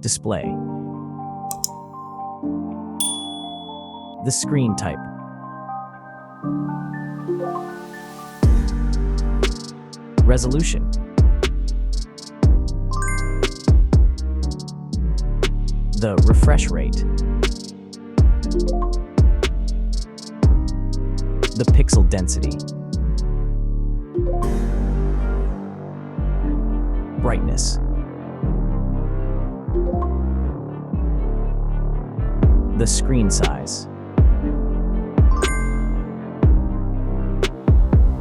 Display. The screen type. Resolution. The refresh rate. The pixel density. Brightness. The screen size.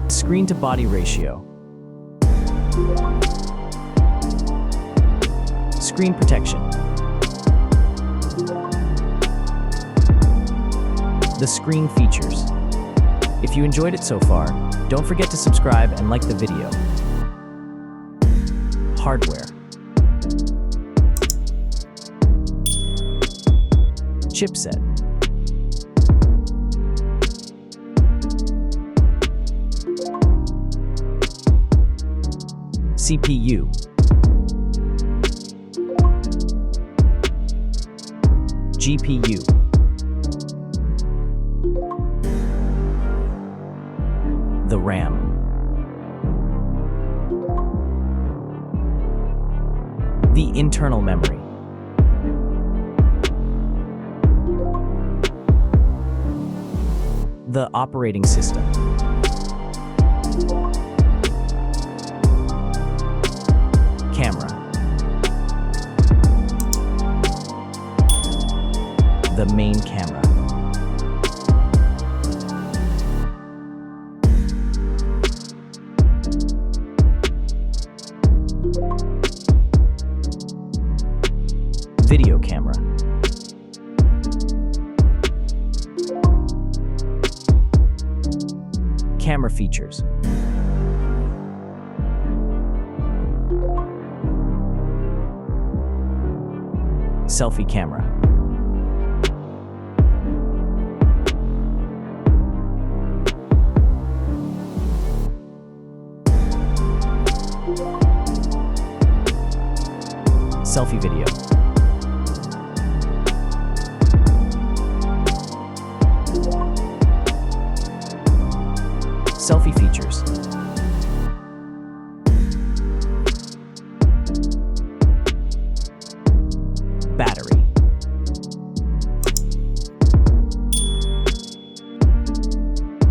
Screen to body ratio. Screen protection. The screen features. If you enjoyed it so far, don't forget to subscribe and like the video. Hardware. Chipset. CPU. GPU. The RAM. The internal memory. The operating system. Camera. The main camera. Video camera. Camera features. Selfie camera. Selfie video. Selfie features. Battery.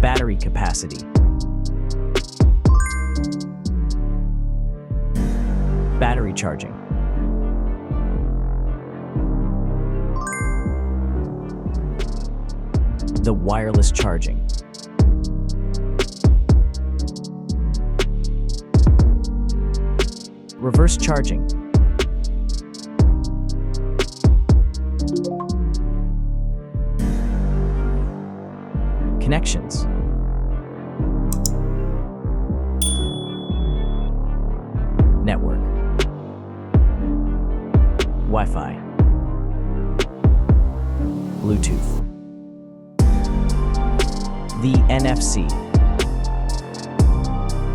Battery capacity. Battery charging. The wireless charging. Reverse charging. Connections. Network. Wi-Fi. Bluetooth. The NFC.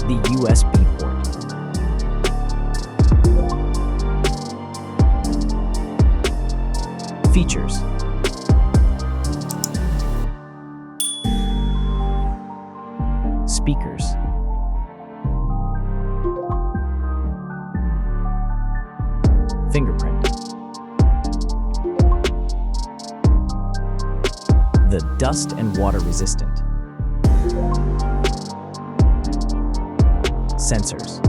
The USB port. Features. Speakers. Fingerprint. The dust and water resistant. Sensors.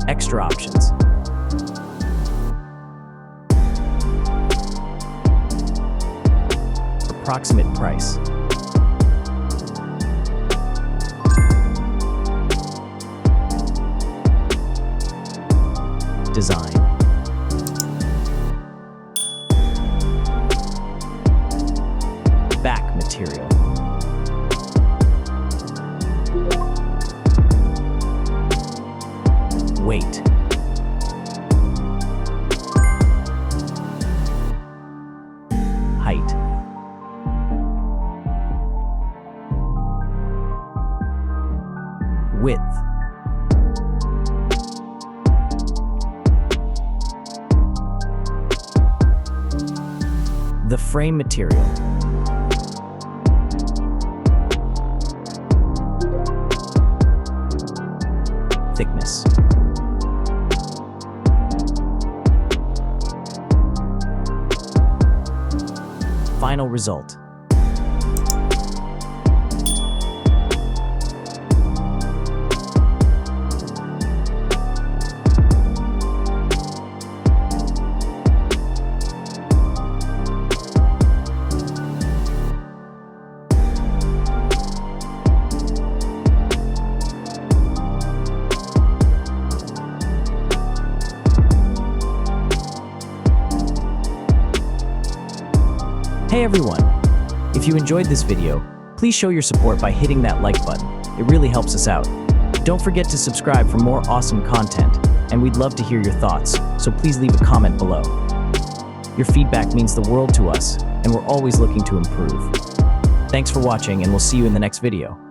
Extra options. Approximate price. Design. Back material. Weight. Height. The frame material. Thickness. Final result. Hey everyone! If you enjoyed this video, please show your support by hitting that like button. It really helps us out. Don't forget to subscribe for more awesome content, and we'd love to hear your thoughts, so please leave a comment below. Your feedback means the world to us, and we're always looking to improve. Thanks for watching, and we'll see you in the next video.